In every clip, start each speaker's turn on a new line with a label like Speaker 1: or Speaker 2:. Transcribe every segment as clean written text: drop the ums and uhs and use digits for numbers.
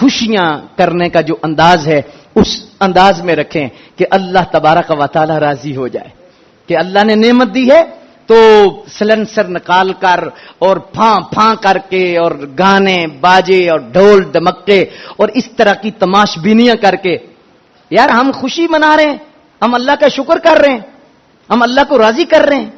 Speaker 1: خوشیاں کرنے کا جو انداز ہے اس انداز میں رکھیں کہ اللہ تبارک و تعالی راضی ہو جائے کہ اللہ نے نعمت دی ہے تو سلنسر نکال کر اور پھاں پھاں کر کے اور گانے باجے اور ڈھول ڈمکے اور اس طرح کی تماش بینیاں کر کے یار ہم خوشی منا رہے ہیں، ہم اللہ کا شکر کر رہے ہیں، ہم اللہ کو راضی کر رہے ہیں،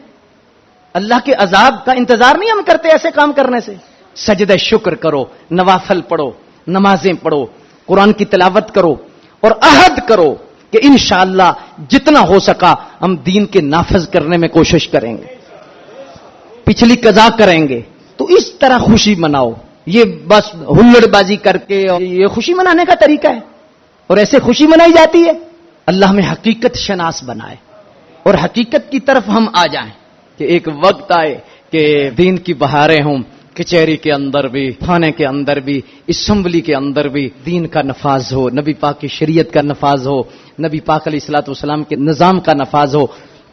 Speaker 1: اللہ کے عذاب کا انتظار نہیں ہم کرتے ایسے کام کرنے سے۔ سجدہ شکر کرو، نوافل پڑھو، نمازیں پڑھو، قرآن کی تلاوت کرو اور عہد کرو کہ انشاءاللہ جتنا ہو سکا ہم دین کے نافذ کرنے میں کوشش کریں گے، پچھلی قضا کریں گے۔ تو اس طرح خوشی مناؤ، یہ بس ہلڑ بازی کر کے یہ خوشی منانے کا طریقہ ہے اور ایسے خوشی منائی جاتی ہے۔ اللہ میں حقیقت شناس بنائے اور حقیقت کی طرف ہم آ جائیں کہ ایک وقت آئے کہ دین کی بہاریں ہوں، کچہری کے اندر بھی، تھانے کے اندر بھی، اسمبلی کے اندر بھی دین کا نفاذ ہو، نبی پاک کی شریعت کا نفاذ ہو، نبی پاک علیہ الصلوۃ والسلام کے نظام کا نفاذ ہو۔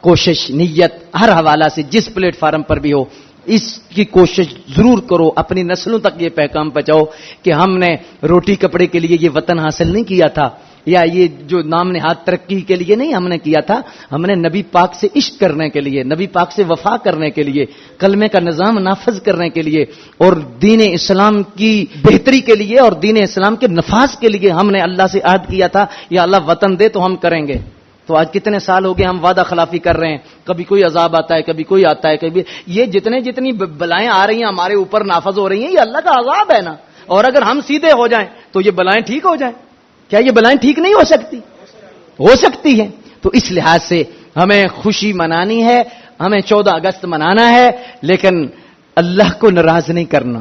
Speaker 1: کوشش، نیت ہر حوالہ سے جس پلیٹ فارم پر بھی ہو اس کی کوشش ضرور کرو، اپنی نسلوں تک یہ پیغام پہنچاؤ کہ ہم نے روٹی کپڑے کے لیے یہ وطن حاصل نہیں کیا تھا، یا یہ جو نام نہاد ترقی کے لیے نہیں ہم نے کیا تھا، ہم نے نبی پاک سے عشق کرنے کے لیے، نبی پاک سے وفا کرنے کے لیے، کلمے کا نظام نافذ کرنے کے لیے اور دین اسلام کی بہتری کے لیے اور دین اسلام کے نفاذ کے لیے ہم نے اللہ سے عہد کیا تھا یا اللہ وطن دے تو ہم کریں گے۔ تو آج کتنے سال ہو گئے ہم وعدہ خلافی کر رہے ہیں، کبھی کوئی عذاب آتا ہے، کبھی کوئی آتا ہے، کبھی یہ جتنی بلائیں آ رہی ہیں ہمارے اوپر نافذ ہو رہی ہیں، یہ اللہ کا عذاب ہے نا۔ اور اگر ہم سیدھے ہو جائیں تو یہ بلائیں ٹھیک ہو جائیں، کیا یہ بلائیں ٹھیک نہیں ہو سکتی؟ ہو سکتی ہے۔ تو اس لحاظ سے ہمیں خوشی منانی ہے، ہمیں 14 اگست منانا ہے، لیکن اللہ کو ناراض نہیں کرنا۔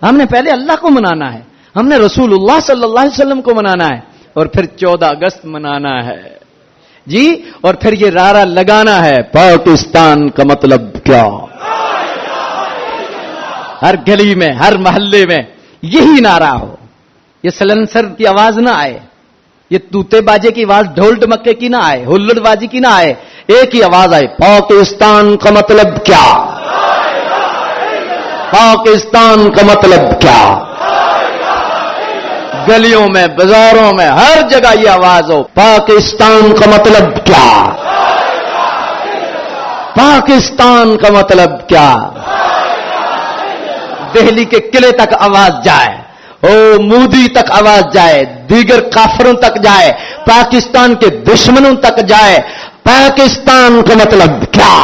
Speaker 1: ہم نے پہلے اللہ کو منانا ہے، ہم نے رسول اللہ صلی اللہ علیہ وسلم کو منانا ہے اور پھر 14 اگست منانا ہے جی، اور پھر یہ نعرہ لگانا ہے پاکستان کا مطلب کیا، ہر گلی میں ہر محلے میں یہی نعرہ ہو، یہ سلنسر کی آواز نہ آئے، یہ طوطے باجے کی آواز، ڈھول ڈمکے کی نہ آئے، ہلڑ بازی کی نہ آئے، ایک ہی آواز آئے پاکستان کا مطلب کیا، پاکستان کا مطلب کیا۔ گلیوں میں بازاروں میں ہر جگہ یہ آواز ہو پاکستان کا مطلب کیا، پاکستان کا مطلب کیا۔ دہلی کے قلعے تک آواز جائے، او مودی تک آواز جائے، دیگر کافروں تک جائے، پاکستان کے دشمنوں تک جائے، پاکستان کا مطلب کیا۔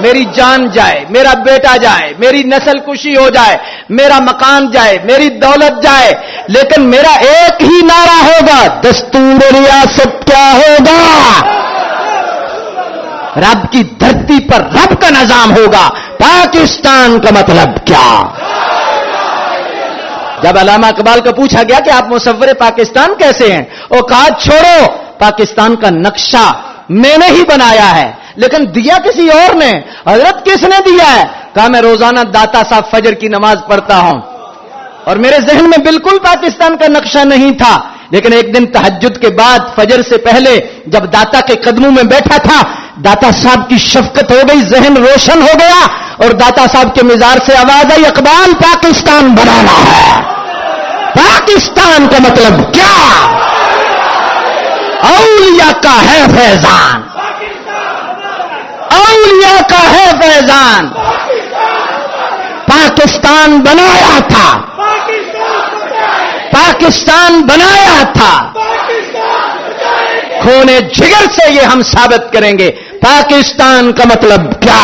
Speaker 1: میری جان جائے، میرا بیٹا جائے، میری نسل کشی ہو جائے، میرا مکان جائے، میری دولت جائے، لیکن میرا ایک ہی نعرہ ہوگا، دستور ریاست کیا ہوگا، رب کی دھرتی پر رب کا نظام ہوگا، پاکستان کا مطلب کیا۔ جب علامہ اقبال کو پوچھا گیا کہ آپ مصور پاکستان کیسے ہیں، وہ کہا چھوڑو، پاکستان کا نقشہ میں نے ہی بنایا ہے لیکن دیا کسی اور نے۔ حضرت کس نے دیا ہے؟ کہا میں روزانہ داتا صاحب فجر کی نماز پڑھتا ہوں اور میرے ذہن میں بالکل پاکستان کا نقشہ نہیں تھا، لیکن ایک دن تہجد کے بعد فجر سے پہلے جب داتا کے قدموں میں بیٹھا تھا، داتا صاحب کی شفقت ہو گئی، ذہن روشن ہو گیا اور داتا صاحب کے مزار سے آواز آئی اقبال پاکستان بنانا ہے۔ پاکستان کا مطلب کیا؟ اولیاء کا ہے فیضان، اولیاء کا ہے فیضان، پاکستان بنایا تھا، پاکستان بنایا تھا، خونے جگر سے یہ ہم ثابت کریں گے پاکستان کا مطلب کیا۔